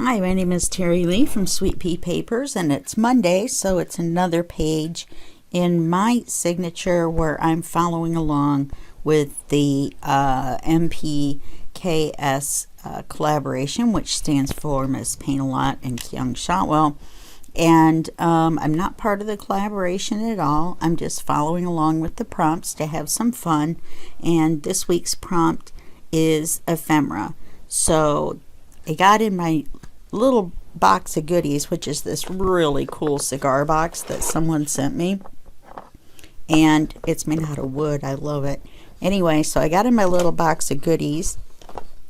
Hi, my name is Terry Lee from Sweet Pea Papers, and it's Monday, so it's another page in my signature where I'm following along with the MPKS Collaboration, which stands for Miss Paintalot and Kyung Shotwell. And I'm not part of the collaboration at all. I'm just following along with the prompts to have some fun. And this week's prompt is Ephemera. So I got in my little box of goodies, which is this really cool cigar box that someone sent me, and it's made out of wood. I love it. Anyway, so I got in my little box of goodies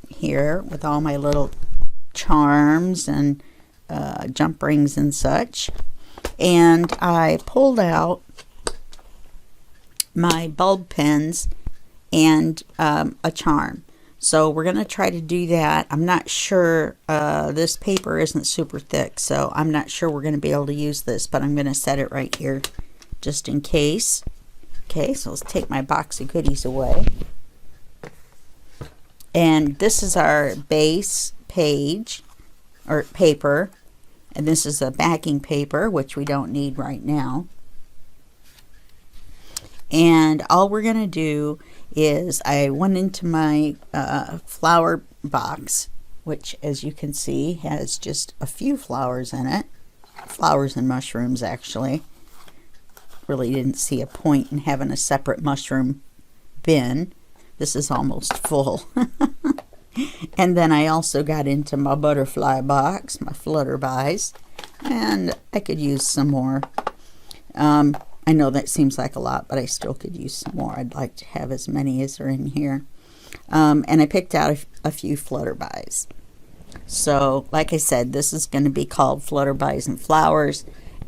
here with all my little charms and jump rings and such, and I pulled out my bulb pens and a charm. So we're going to try to do that. I'm not sure, this paper isn't super thick, so I'm not sure we're going to be able to use this, but I'm going to set it right here just in case. Okay, so let's take my box of goodies away. And this is our base page, or paper, and this is a backing paper, which we don't need right now. And all we're going to do is I went into my flower box, which, as you can see, has just a few flowers in it. Flowers and mushrooms, actually. Really didn't see a point in having a separate mushroom bin. This is almost full. And then I also got into my butterfly box, my flutterbys, and I could use some more. I know that seems like a lot, but I still could use some more. I'd like to have as many as are in here. And I picked out a few flutterbys. So, like I said, this is going to be called Flutterbys and Flowers,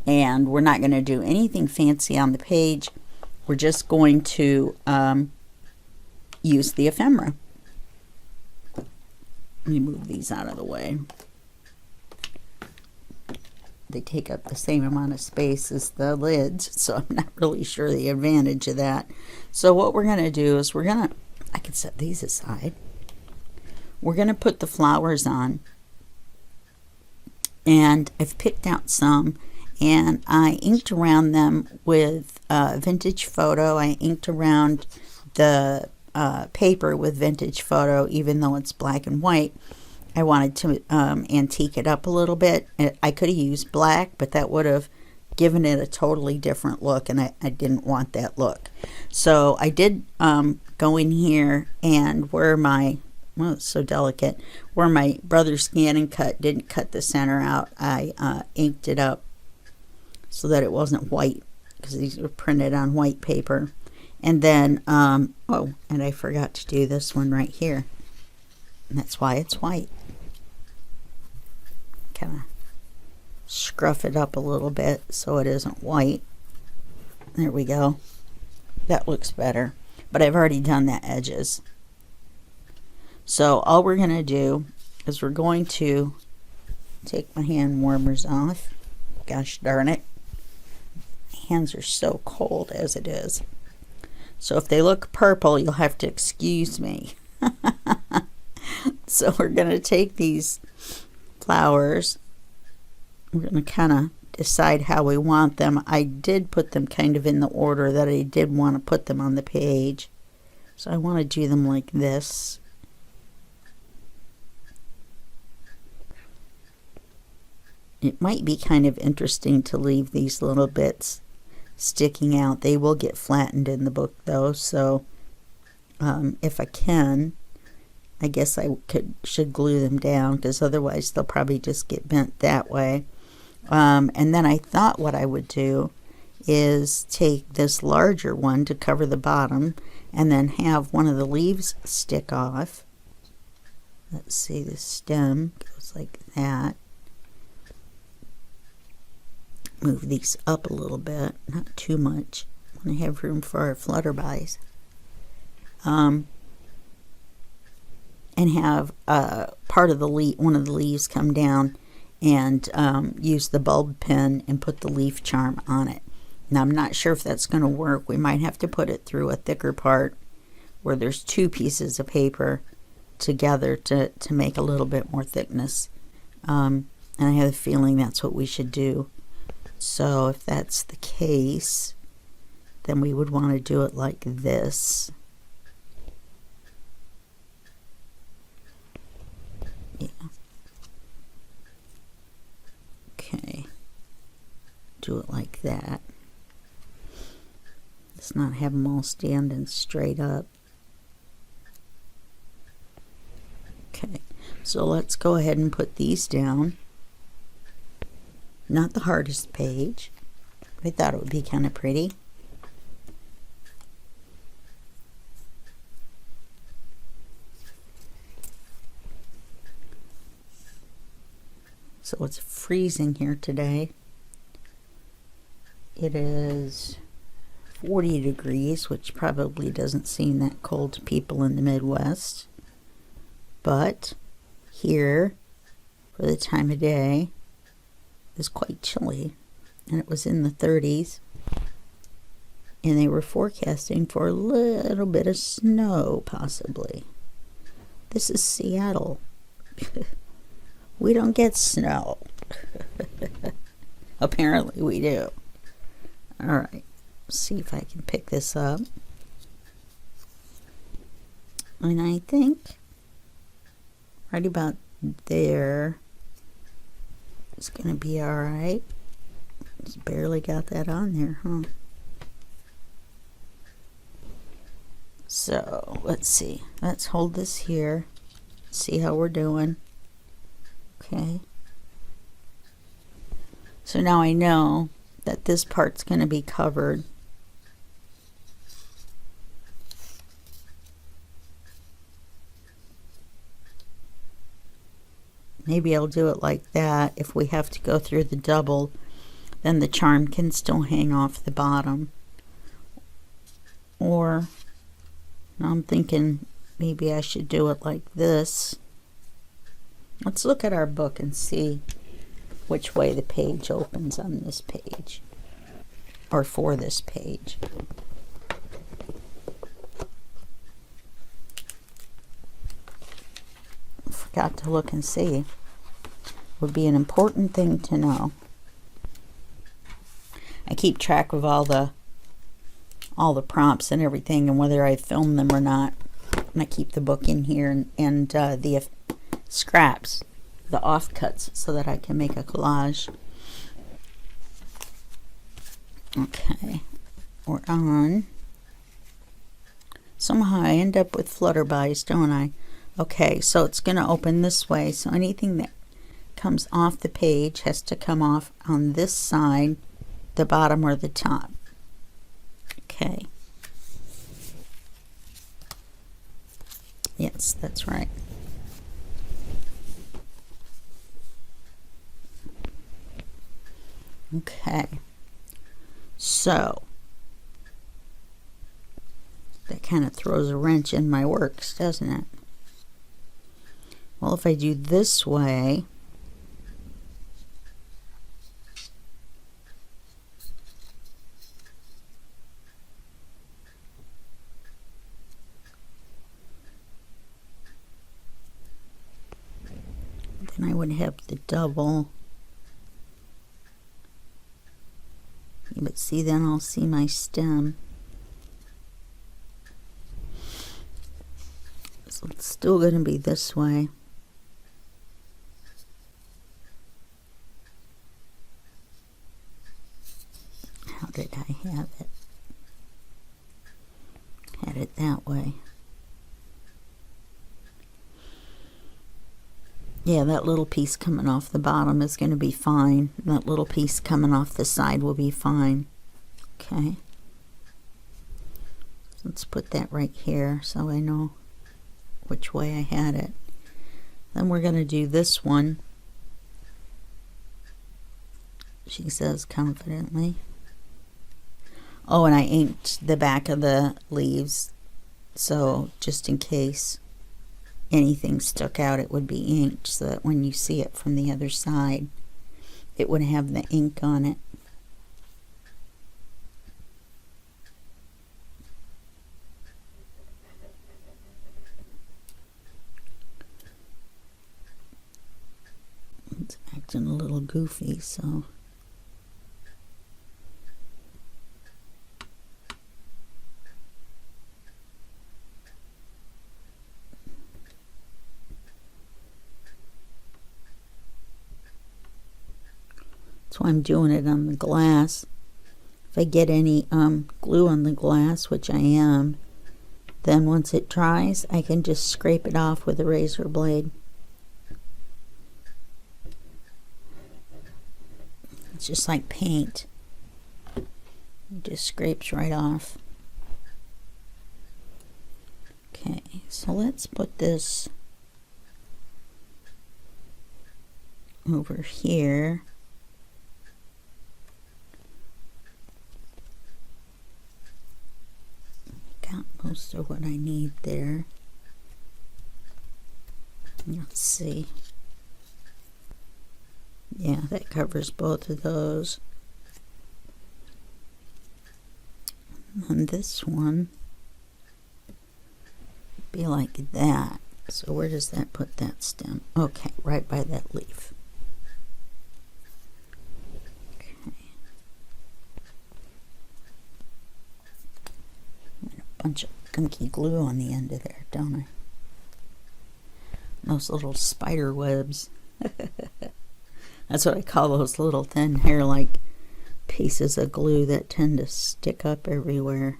and we're not going to do anything fancy on the page. We're just going to use the ephemera. Let me move these out of the way. They take up the same amount of space as the lids, so I'm not really sure the advantage of that. So what we're going to do is I can set these aside. We're going to put the flowers on, and I've picked out some, and I inked around them with vintage photo. I inked around the paper with vintage photo, even though it's black and white. I wanted to antique it up a little bit. I could have used black, but that would have given it a totally different look, and I didn't want that look. So I did go in here, and where my, well, it's so delicate, where my brother Scan and Cut didn't cut the center out, I inked it up so that it wasn't white, because these were printed on white paper. And then, oh, and I forgot to do this one right here. And that's why it's white. Kind of scruff it up a little bit so it isn't white. There we go. That looks better. But I've already done the edges. So all we're going to do is we're going to take my hand warmers off. Gosh darn it. My hands are so cold as it is. So if they look purple, you'll have to excuse me. So we're going to take these flowers. We're going to kind of decide how we want them. I did put them kind of in the order that I did want to put them on the page. So I want to do them like this. It might be kind of interesting to leave these little bits sticking out. They will get flattened in the book though, so if I can, I guess I should glue them down, because otherwise they'll probably just get bent that way. And then I thought what I would do is take this larger one to cover the bottom, and then have one of the leaves stick off. Let's see, the stem goes like that. Move these up a little bit, not too much. I want to have room for our flutterbys. And have part of the one of the leaves come down, and use the bulb pen and put the leaf charm on it. Now I'm not sure if that's going to work. We might have to put it through a thicker part where there's two pieces of paper together to make a little bit more thickness. And I have a feeling that's what we should do. So if that's the case, then we would want to do it like this. Yeah. Okay. Do it like that. Let's not have them all standing straight up. Okay. So let's go ahead and put these down. Not the hardest page. I thought it would be kind of pretty. So it's freezing here today. It is 40 degrees, which probably doesn't seem that cold to people in the Midwest. But here, for the time of day, is quite chilly, and it was in the 30s, and they were forecasting for a little bit of snow, possibly. This is Seattle. We don't get snow. Apparently we do. All right, see if I can pick this up. And I think right about there is going to be all right. Just barely got that on there, huh? So let's see. Let's hold this here. See how we're doing. Okay. So now I know that this part's going to be covered. Maybe I'll do it like that. If we have to go through the double, then the charm can still hang off the bottom. Or I'm thinking maybe I should do it like this. Let's look at our book and see which way the page opens on this page, or for this page. Forgot to look and see. Would be an important thing to know. I keep track of all the prompts and everything, and whether I film them or not. And I keep the book in here and the scraps, the offcuts, so that I can make a collage. Okay, we're on. Somehow I end up with flutterbys, don't I? Okay, so it's going to open this way, so anything that comes off the page has to come off on this side, the bottom or the top. Okay. Yes, that's right. Okay. So that kind of throws a wrench in my works, doesn't it? Well, if I do this way, then I would have the double. But see, then I'll see my stem. So it's still going to be this way. How did I have it? Had it that way. Yeah, that little piece coming off the bottom is going to be fine. That little piece coming off the side will be fine. Okay. Let's put that right here so I know which way I had it. Then we're going to do this one. She says confidently. Oh, and I inked the back of the leaves, so just in case anything stuck out, it would be inked, so that when you see it from the other side, it would have the ink on it. acting a little goofy, so that's why I'm doing it on the glass. If I get any glue on the glass, which I am, then once it dries, I can just scrape it off with a razor blade. It's just like paint. It just scrapes right off. Okay, so let's put this over here. Got most of what I need there. Let's see. Yeah, that covers both of those. And this one be like that. So where does that put that stem? Okay, right by that leaf. Okay. And a bunch of gunky glue on the end of there, don't I? Those little spider webs. That's what I call those little thin hair-like pieces of glue that tend to stick up everywhere.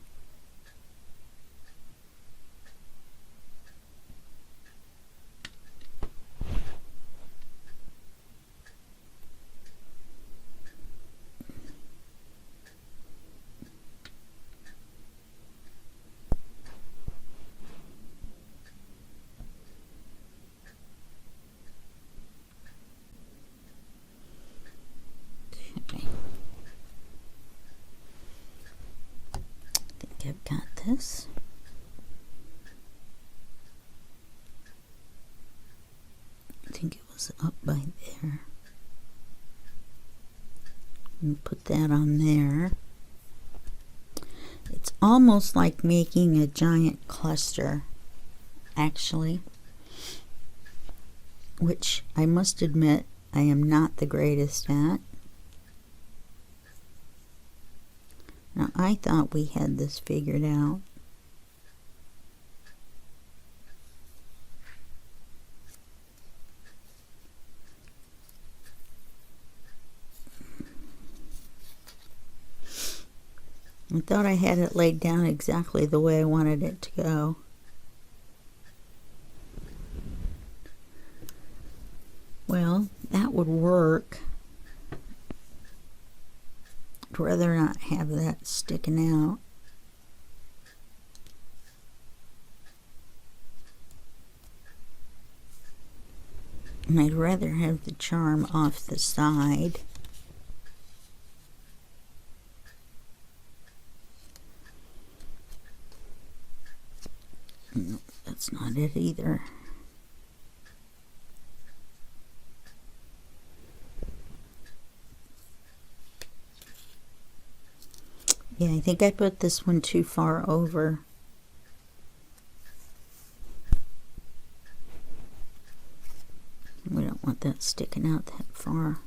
I've got this. I think it was up by there. And put that on there. It's almost like making a giant cluster, actually, which I must admit I am not the greatest at. Now, I thought we had this figured out. I thought I had it laid down exactly the way I wanted it to go. Well, that would work. I'd rather not have that sticking out. And I'd rather have the charm off the side. No, that's not it either. Yeah, I think I put this one too far over. We don't want that sticking out that far.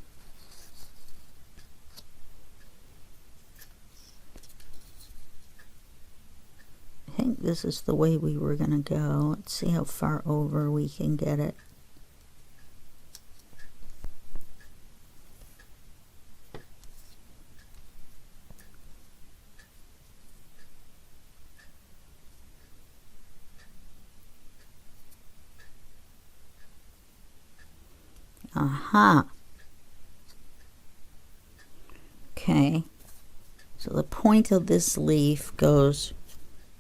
I think this is the way we were going to go. Let's see how far over we can get it. Aha. Okay. So the point of this leaf goes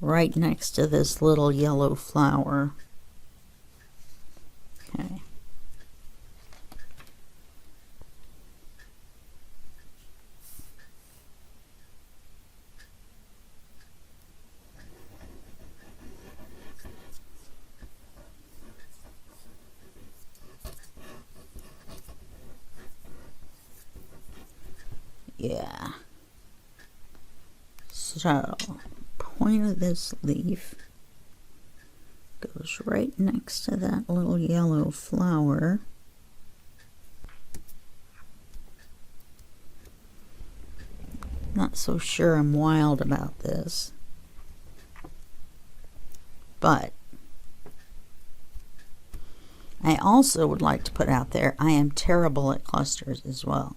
right next to this little yellow flower. Okay. Yeah. So, point of this leaf goes right next to that little yellow flower. Not so sure I'm wild about this, but I also would like to put out there I am terrible at clusters as well.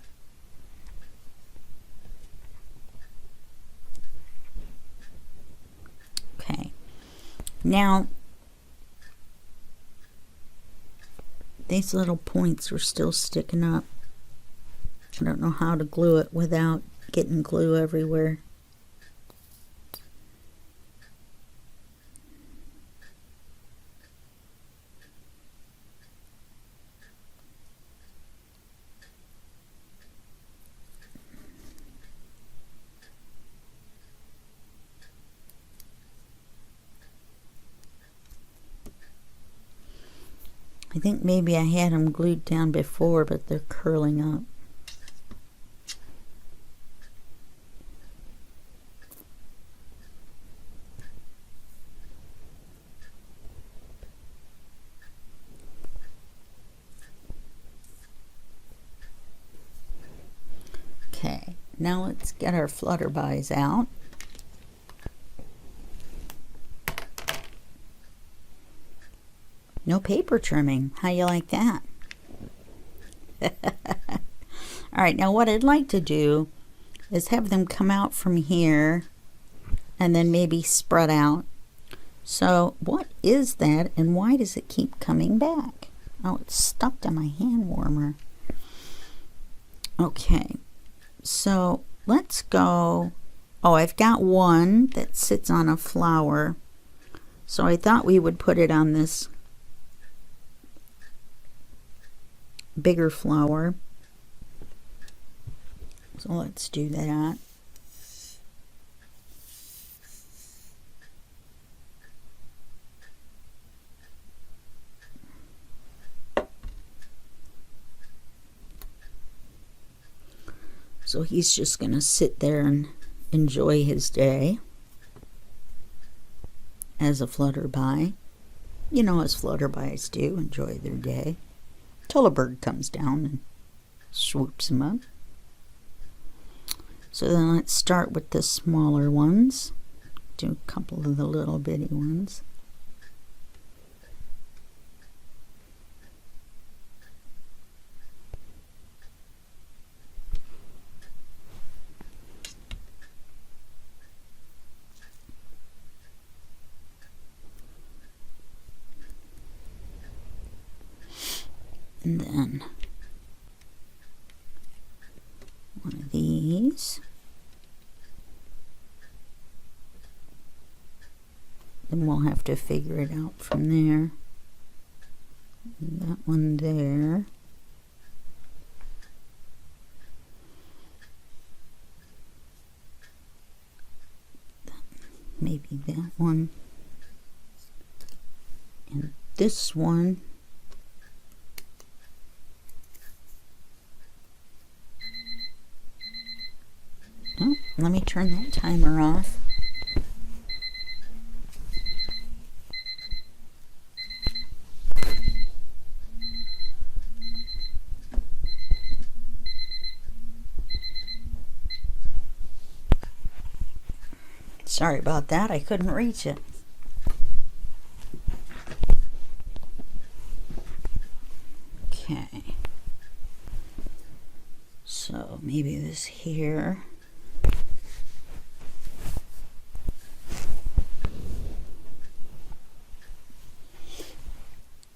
Okay, now these little points are still sticking up. I don't know how to glue it without getting glue everywhere. I think maybe I had them glued down before, but they're curling up. Okay, now let's get our flutterbys out. No paper trimming. How you like that? All right, now what I'd like to do is have them come out from here and then maybe spread out. So what is that, and why does it keep coming back? Oh, it's stuck to my hand warmer. Okay, so let's go. Oh, I've got one that sits on a flower, so I thought we would put it on this bigger flower. So let's do that. So he's just going to sit there and enjoy his day as a flutterby. You know, as flutterbys do, enjoy their day. Till a bird comes down and swoops him up. So then let's start with the smaller ones. Do a couple of the little bitty ones. And then one of these. Then we'll have to figure it out from there. And that one there. Maybe that one. And this one. Oh, let me turn that timer off. Sorry about that, I couldn't reach it. Okay. So maybe this here.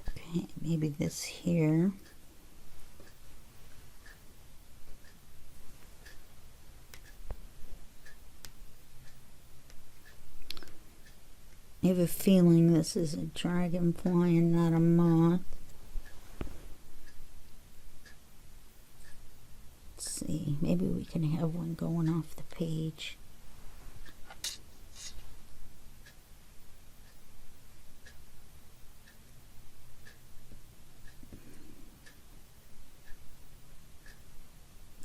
Okay, maybe this here. I have a feeling this is a dragonfly and not a moth. Let's see, maybe we can have one going off the page.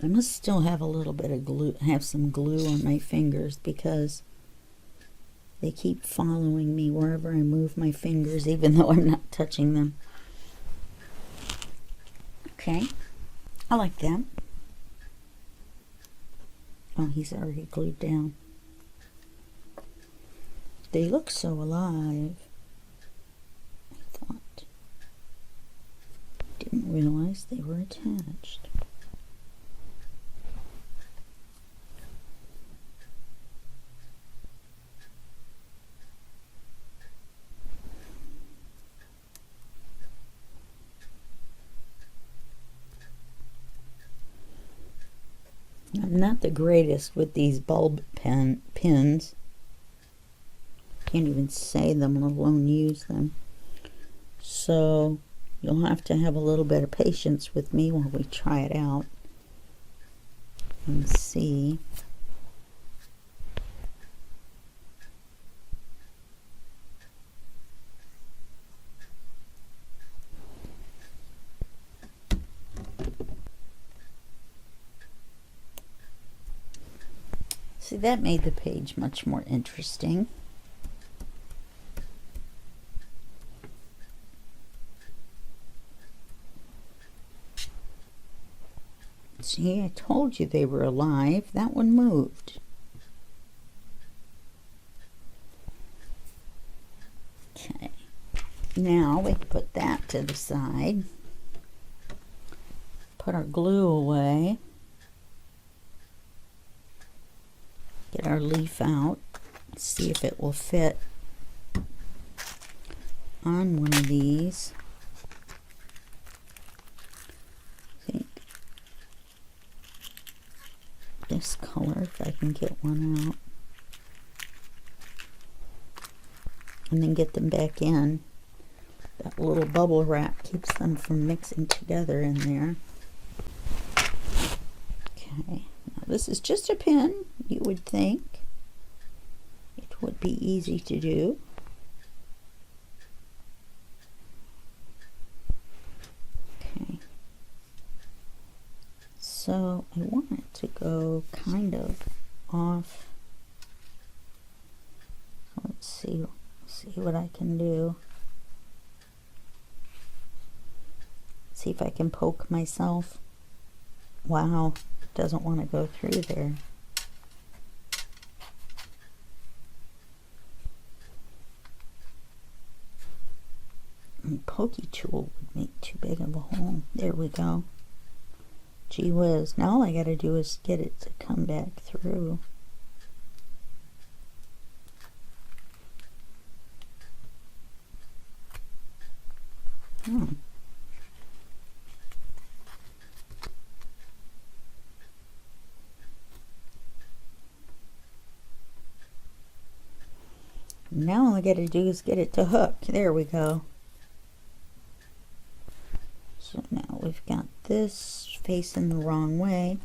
I must still have a little bit of glue, have some glue on my fingers because they keep following me wherever I move my fingers, even though I'm not touching them. Okay, I like that. Oh, he's already glued down. They look so alive. I thought. Didn't realize they were attached. I'm not the greatest with these bulb pins. Can't even say them, let alone use them. So you'll have to have a little bit of patience with me while we try it out and see. See, that made the page much more interesting. See, I told you they were alive. That one moved. Okay. Now we put that to the side. Put our glue away. Get our leaf out. See if it will fit on one of these. I think this color, if I can get one out. And then get them back in. That little bubble wrap keeps them from mixing together in there. Okay. This is just a pin, you would think. It would be easy to do. Okay. So I want it to go kind of off. Let's see what I can do. See if I can poke myself. Wow. Doesn't want to go through there. And pokey tool would make too big of a hole. There we go. Gee whiz. Now all I got to do is get it to come back through. Now all I got to do is get it to hook. There we go. So now we've got this facing the wrong way.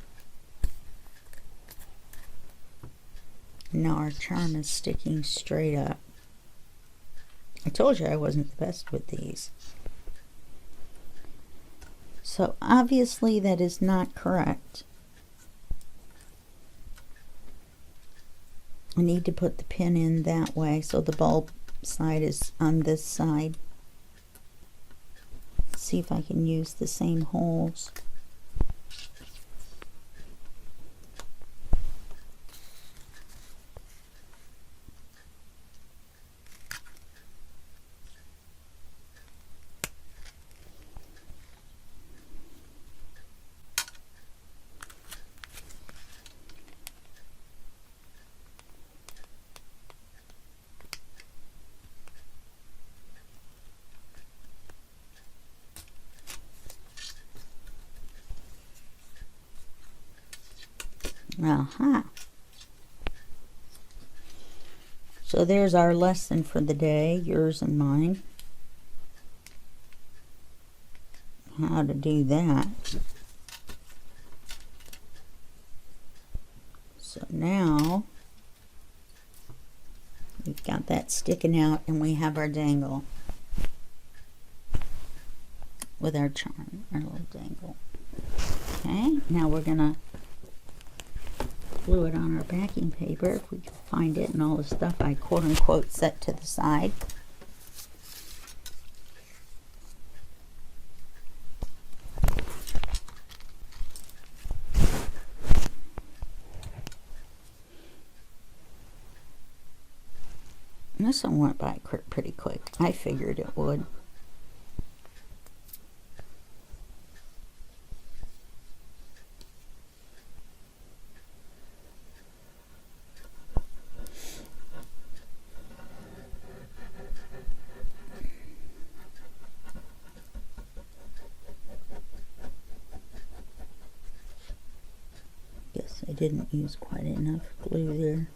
Now our charm is sticking straight up. I told you I wasn't the best with these. So obviously that is not correct. I need to put the pin in that way so the bulb side is on this side. See if I can use the same holes. Aha. So there's our lesson for the day, yours and mine. How to do that. So now we've got that sticking out and we have our dangle with our charm, our little dangle. Okay, now we're gonna glue it on our backing paper if we can find it, and all the stuff I quote-unquote set to the side. This one went by pretty quick. I figured it would. Guess I didn't use quite enough glue there.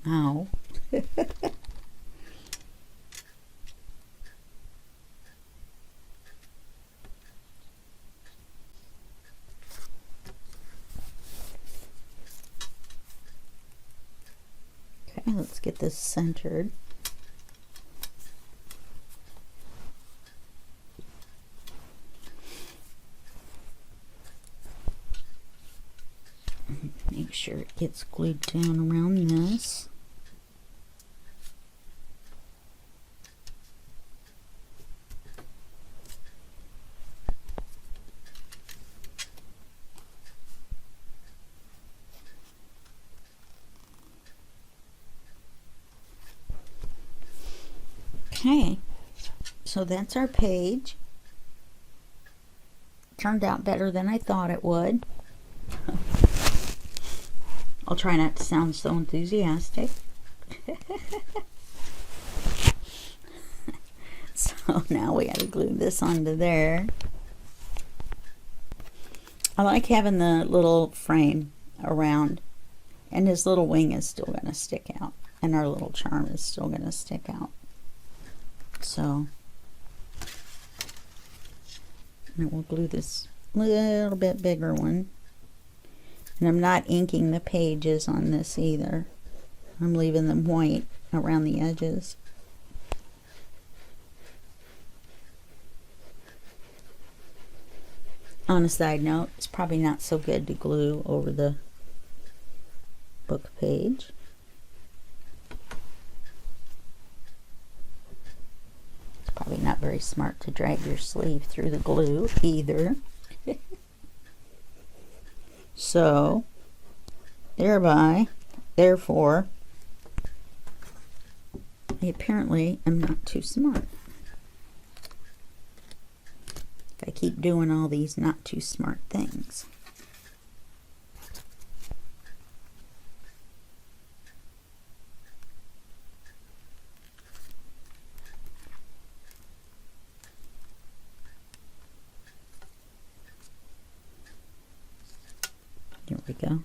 Ow. Okay, let's get this centered. Make sure it gets glued down around this. Okay, so that's our page. Turned out better than I thought it would. I'll try not to sound so enthusiastic. So now we gotta glue this onto there. I like having the little frame around, and his little wing is still gonna stick out, and our little charm is still gonna stick out. So, and we'll glue this little bit bigger one. And I'm not inking the pages on this either. I'm leaving them white around the edges. On a side note, it's probably not so good to glue over the book page. Probably not very smart to drag your sleeve through the glue either. So, therefore, I apparently am not too smart. If I keep doing all these not too smart things. There we go.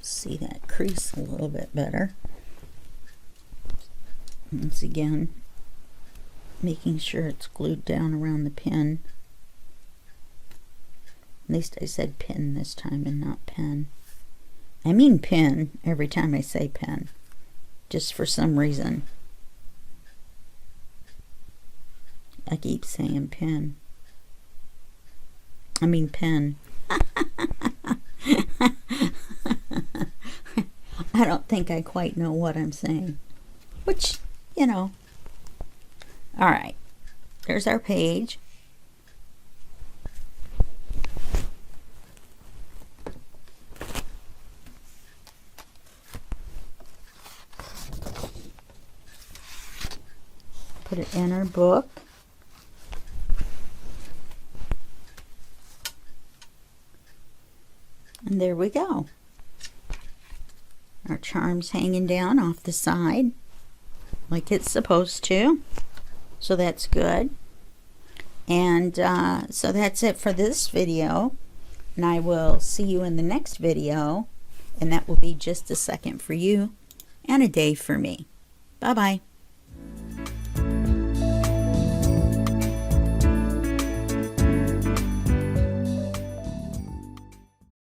See that crease a little bit better. Once again, making sure it's glued down around the pin. At least I said pin this time and not pen. I mean pin every time I say pen, just for some reason. I keep saying pin. I mean pen. I don't think I quite know what I'm saying, which, you know. All right, there's our page. Put it in our book. And there we go. Our charm's hanging down off the side like it's supposed to. So that's good. And so that's it for this video. And I will see you in the next video. And that will be just a second for you and a day for me. Bye-bye.